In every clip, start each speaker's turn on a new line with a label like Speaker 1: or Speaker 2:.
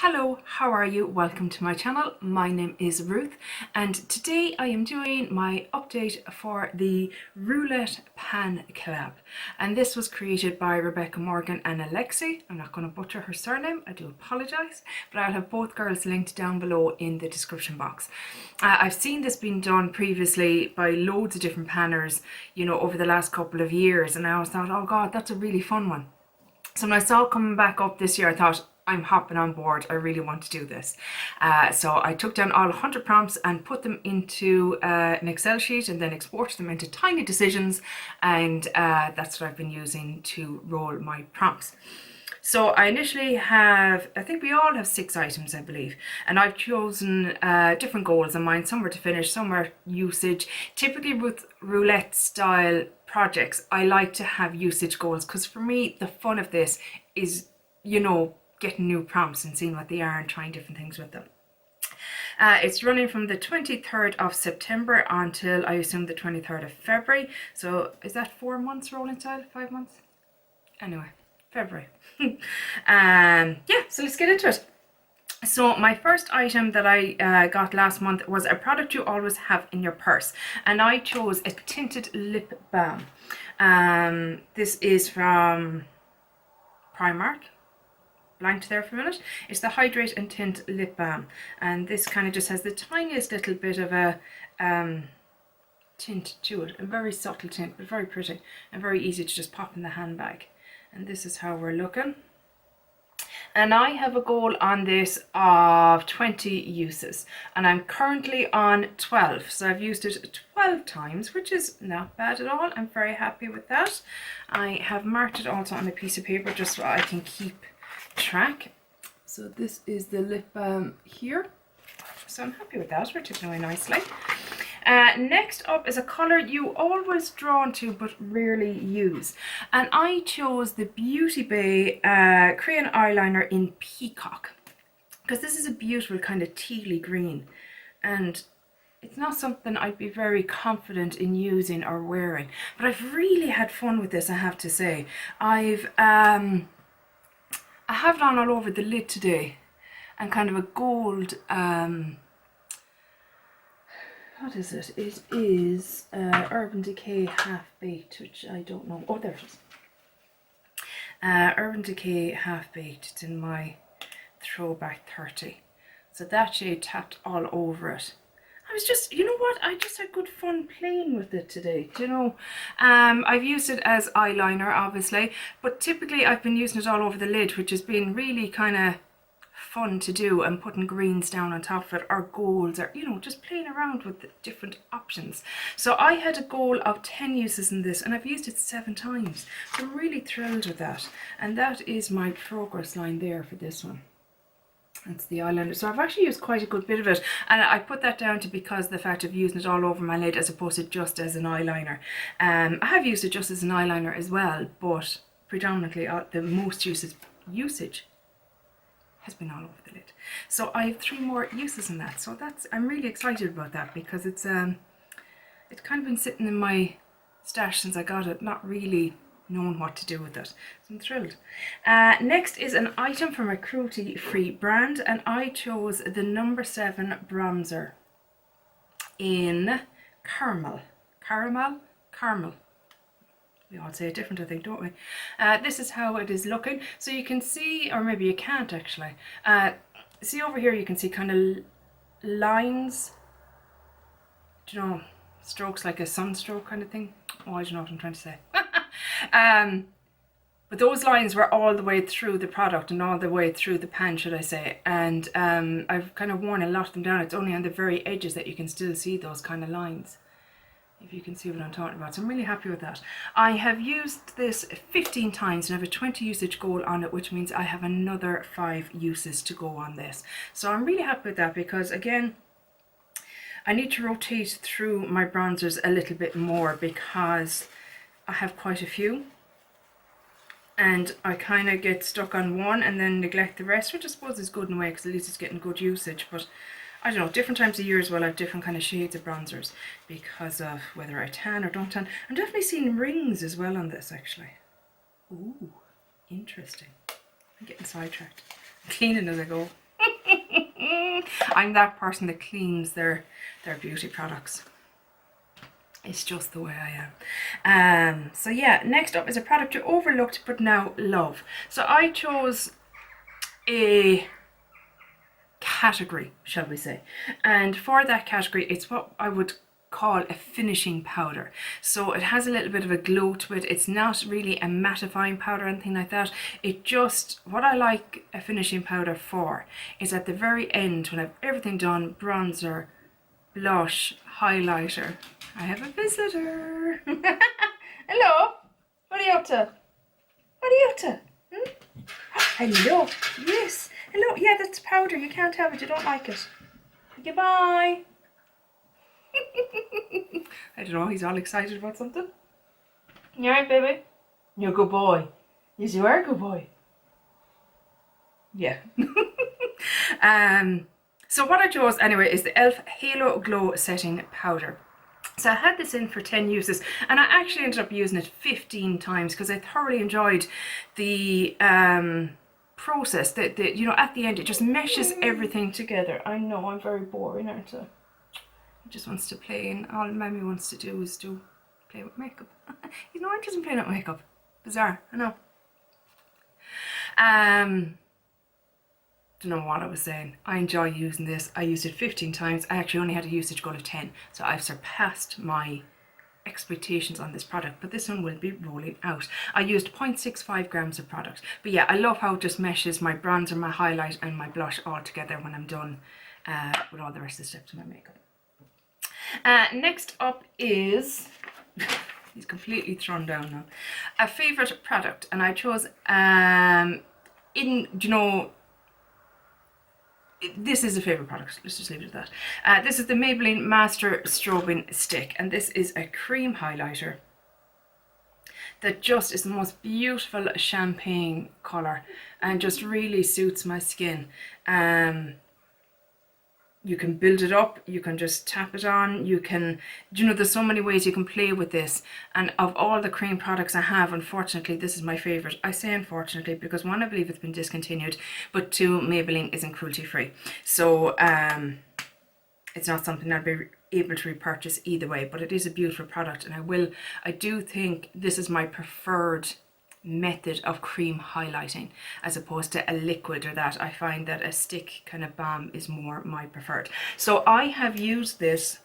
Speaker 1: Hello, how are you? Welcome to my channel. My name is Ruth and today I am doing my update for the Roulette Pan collab, and this was created by Rebecca Morgan and Alexi. I'm not going to butcher her surname, I do apologise, but I'll have both girls linked down below in the description box. I've seen this being done previously by loads of different panners, you know, over the last couple of years, and I always thought, oh god, that's a really fun one. So when I saw it coming back up this year, I thought, I'm hopping on board. I really want to do this. So I took down all 100 prompts and put them into an Excel sheet and then exported them into tiny decisions, and that's what I've been using to roll my prompts. So I initially have, I think we all have 6 items, I believe, and I've chosen different goals on mine. Some were to finish, some were usage. Typically with roulette style projects, I like to have usage goals because for me the fun of this is, you know, getting new prompts and seeing what they are and trying different things with them. It's running from the 23rd of September until I assume the 23rd of February. So is that 4 months rolling style? 5 months? Anyway, February. Yeah, so let's get into it. So my first item that I got last month was a product you always have in your purse, and I chose a Tinted Lip Balm. This is from Primark. Blanked there for a minute. It's the Hydrate and Tint Lip Balm, and this kind of just has the tiniest little bit of a tint to it, a very subtle tint but very pretty and very easy to just pop in the handbag. And this is how we're looking, and I have a goal on this of 20 uses, and I'm currently on 12, so I've used it 12 times, which is not bad at all. I'm very happy with that. I have marked it also on a piece of paper just so I can keep track. So this is the lip balm here, so I'm happy with that. We're taking away nicely. Next up is a colour you always drawn to but rarely use, and I chose the Beauty Bay crayon eyeliner in Peacock because this is a beautiful kind of tealy green, and it's not something I'd be very confident in using or wearing, but I've really had fun with this, I have to say. I have it on all over the lid today, and kind of a gold, what is it? It is Urban Decay Half Baked, which I don't know. Oh, there it is. Urban Decay Half Baked. It's in my Throwback 30. So that shade tapped all over it. I was just, you know what, I just had good fun playing with it today, do you know. I've used it as eyeliner obviously, but typically I've been using it all over the lid, which has been really kind of fun to do, and putting greens down on top of it, or golds, or, you know, just playing around with the different options. So I had a goal of 10 uses in this, and I've used it 7 times, so I'm really thrilled with that. And that is my progress line there for this one. That's the eyeliner. So I've actually used quite a good bit of it, and I put that down to because the fact of using it all over my lid as opposed to just as an eyeliner. I have used it just as an eyeliner as well, but predominantly the most usage has been all over the lid. So I have 3 more uses in that. So I'm really excited about that because it's kind of been sitting in my stash since I got it, not really knowing what to do with it. So I'm thrilled. Next is an item from a cruelty-free brand, and I chose the number 7 bronzer in caramel. We all say it different, I think, don't we? This is how it is looking. So you can see, or maybe you can't actually, see over here you can see kind of lines, do you know, strokes like a sunstroke kind of thing. Oh, I don't know what I'm trying to say. But those lines were all the way through the product and all the way through the pan, should I say, and I've kind of worn a lot of them down. It's only on the very edges that you can still see those kind of lines, if you can see what I'm talking about. So I'm really happy with that. I have used this 15 times and I have a 20 usage goal on it, which means I have another 5 uses to go on this. So I'm really happy with that because, again, I need to rotate through my bronzers a little bit more because I have quite a few, and I kind of get stuck on one and then neglect the rest, which I suppose is good in a way because at least it's getting good usage. But I don't know, different times of year as well I have different kind of shades of bronzers because of whether I tan or don't tan. I'm definitely seeing rings as well on this actually. Ooh, interesting. I'm getting sidetracked. I'm cleaning as I go. I'm that person that cleans their beauty products. It's just the way I am. So yeah, next up is a product you overlooked but now love. So I chose a category, shall we say, and for that category it's what I would call a finishing powder. So it has a little bit of a glow to it. It's not really a mattifying powder or anything like that. It just, what I like a finishing powder for is at the very end, when I've everything done, bronzer, blush, highlighter. I have a visitor. Hello, what are you up to? What are you up to? Hello, yes, hello, yeah, that's powder, you can't have it, you don't like it. Goodbye. I don't know, he's all excited about something. You alright, baby? You're a good boy. Yes, you are a good boy. Yeah. So what I chose anyway is the e.l.f. Halo Glow Setting Powder. So I had this in for 10 uses and I actually ended up using it 15 times because I thoroughly enjoyed the process that you know, at the end it just meshes everything together. I know I'm very boring, aren't I? He just wants to play, and all Mammy wants to do is play with makeup. He's no interest in playing with makeup. Bizarre, I know. Don't know what I was saying. I enjoy using this. I used it 15 times. I actually only had a usage goal of 10, so I've surpassed my expectations on this product, but this one will be rolling out. I used 0.65 grams of product, but yeah, I love how it just meshes my bronzer, my highlight and my blush all together when I'm done with all the rest of the steps of my makeup. Next up is he's completely thrown down now, a favorite product, and I chose this is a favorite product, let's just leave it at that. This is the Maybelline Master Strobing Stick, and this is a cream highlighter that just is the most beautiful champagne colour and just really suits my skin. You can build it up, you can just tap it on, you can, you know, there's so many ways you can play with this. And of all the cream products I have, unfortunately, this is my favourite. I say unfortunately because one, I believe it's been discontinued, but two, Maybelline isn't cruelty free. So it's not something I'd be able to repurchase either way, but it is a beautiful product, and I do think this is my preferred method of cream highlighting as opposed to a liquid or that. I find that a stick kind of balm is more my preferred. So I have used this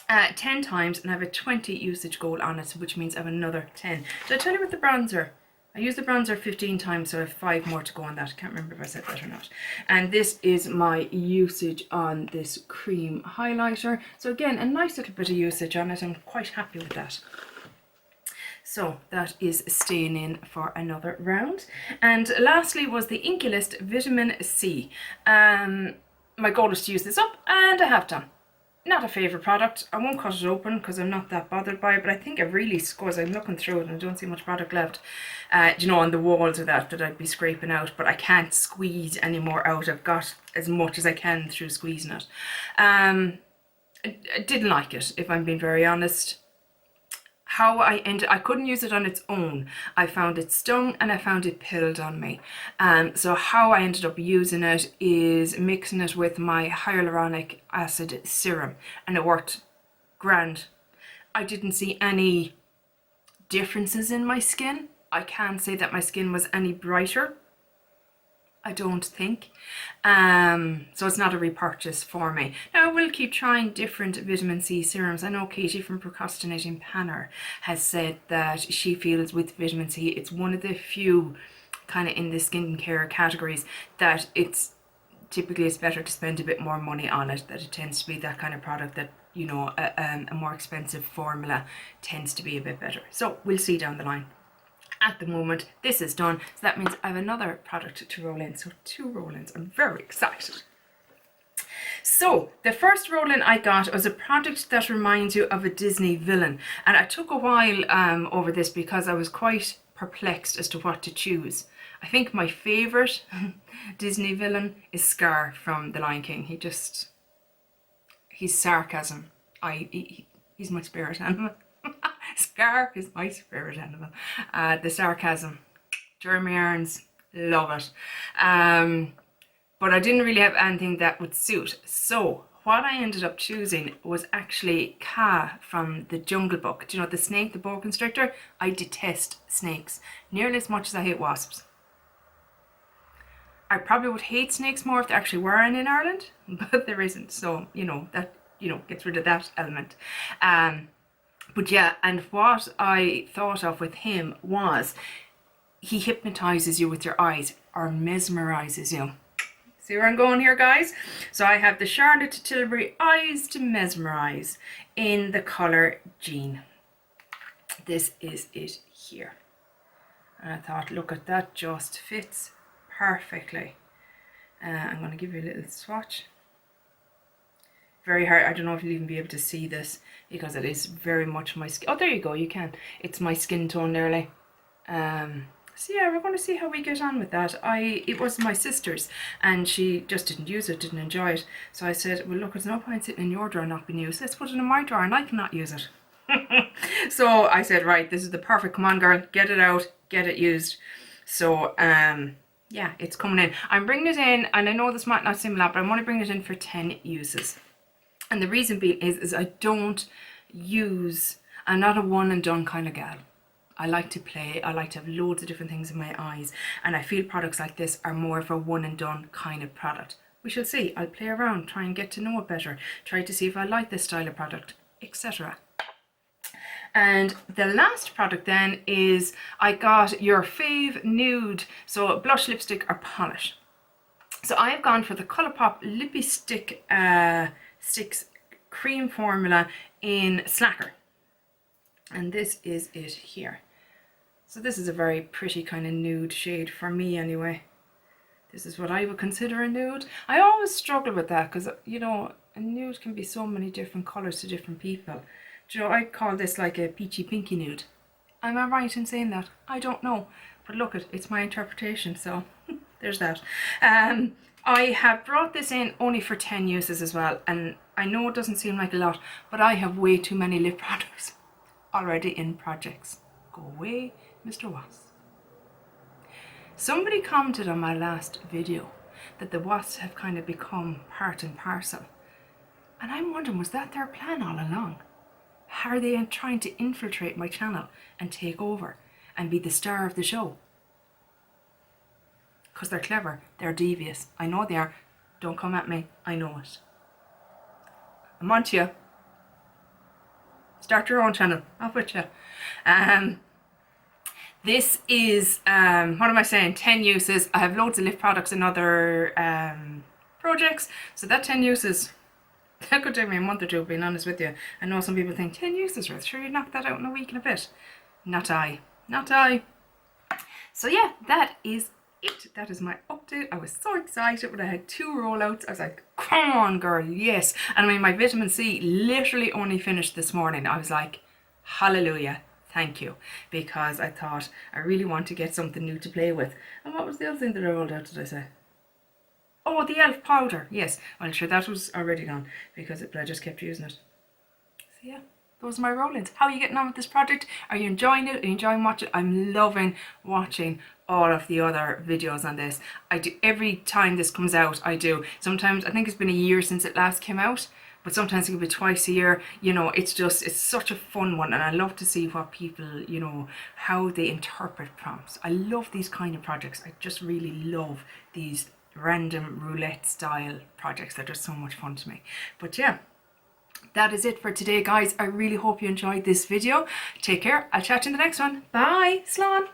Speaker 1: 10 times and I have a 20 usage goal on it, which means I have another 10. Did I tell you about the bronzer? I used the bronzer 15 times, so I have 5 more to go on that. I can't remember if I said that or not. And this is my usage on this cream highlighter. So again, a nice little bit of usage on it. I'm quite happy with that. So that is staying in for another round. And lastly was the Inculist Vitamin C. My goal is to use this up, and I have done. Not a favourite product. I won't cut it open because I'm not that bothered by it, but I think it really scores. I'm looking through it and I don't see much product left, you know, on the walls or that I'd be scraping out, but I can't squeeze any more out. I've got as much as I can through squeezing it. I didn't like it, if I'm being very honest. How I couldn't use it on its own. I found it stung and I found it pilled on me. So how I ended up using it is mixing it with my hyaluronic acid serum, and it worked grand. I didn't see any differences in my skin. I can't say that my skin was any brighter, I don't think. So it's not a repurchase for me. Now I will keep trying different vitamin C serums. I know Katie from Procrastinating Panner has said that she feels with vitamin C it's one of the few kind of in the skincare categories that it's better to spend a bit more money on it, that it tends to be that kind of product that, you know, a more expensive formula tends to be a bit better. So we'll see down the line. At the moment, this is done, so that means I have another product to roll in. So 2 roll-ins. I'm very excited. So the first roll-in I got was a product that reminds you of a Disney villain, and I took a while over this because I was quite perplexed as to what to choose. I think my favourite Disney villain is Scar from The Lion King. He's sarcasm. He's my spirit animal. Scar is my spirit animal. The sarcasm, Jeremy Irons, love it. but I didn't really have anything that would suit. So what I ended up choosing was actually Ka from the Jungle Book. Do you know the snake, the boa constrictor? I detest snakes nearly as much as I hate wasps. I probably would hate snakes more if there actually were any in Ireland, but there isn't. So, you know, that, you know, gets rid of that element. But yeah, and what I thought of with him was he hypnotizes you with your eyes, or mesmerizes you. See where I'm going here, guys? So I have the Charlotte Tilbury Eyes to Mesmerize in the color Jean. This is it here. And I thought, look at that, just fits perfectly. I'm going to give you a little swatch. Very hard. I don't know if you'll even be able to see this because it is very much my skin. Oh, there you go. You can. It's my skin tone nearly. So yeah, we're going to see how we get on with that. It was my sister's and she just didn't use it, didn't enjoy it. So I said, well, look, there's no point sitting in your drawer not being used. Let's put it in my drawer and I cannot use it. So I said, right, this is the perfect, come on girl, get it out, get it used. So yeah, it's coming in. I'm bringing it in, and I know this might not seem a lot, but I'm only bringing it in for 10 uses. And the reason being is I don't use, I'm not a one and done kind of gal. I like to play, I like to have loads of different things in my eyes, and I feel products like this are more of a one and done kind of product. We shall see. I'll play around, try and get to know it better, try to see if I like this style of product, etc. And the last product then is I got your fave nude, so blush, lipstick or polish. So I've gone for the Colourpop Lippy Stick Sticks Cream Formula in Slacker. And this is it here. So this is a very pretty kind of nude shade for me anyway. This is what I would consider a nude. I always struggle with that because, you know, a nude can be so many different colours to different people. Do you know, I call this like a peachy pinky nude. Am I right in saying that? I don't know. But look, it's my interpretation, so there's that. I have brought this in only for 10 uses as well. And I know it doesn't seem like a lot, but I have way too many lip products already in projects. Go away, Mr. Wasp. Somebody commented on my last video that the wasps have kind of become part and parcel. And I'm wondering, was that their plan all along? How are they trying to infiltrate my channel and take over and be the star of the show? Because they're clever, they're devious. I know they are. Don't come at me, I know it. I'm on to you. Start your own channel, off with you. This is, what am I saying, 10 uses. I have loads of lip products and other projects. So that 10 uses, that could take me a month or two, being honest with you. I know some people think 10 uses, Ruth, sure you knock that out in a week and a bit. Not I, not I. So yeah, that is it. That is my update. I was so excited when I had 2 rollouts. I was like, come on girl, yes. And I mean, my vitamin C literally only finished this morning. I was like, hallelujah, thank you. Because I thought I really want to get something new to play with. And what was the other thing that I rolled out, did I say? Oh, the e.l.f. powder, yes. Well, sure, that was already gone because I just kept using it. So yeah, those are my roll-ins. How are you getting on with this project? Are you enjoying it? Are you enjoying watching? I'm loving watching all of the other videos on this. I do, every time this comes out, I do. Sometimes, I think it's been a year since it last came out, but sometimes it can be twice a year. You know, it's such a fun one, and I love to see what people, you know, how they interpret prompts. I love these kind of projects. I just really love these random roulette style projects. They're just so much fun to me. But yeah, that is it for today, guys. I really hope you enjoyed this video. Take care. I'll chat to you in the next one. Bye. Slán.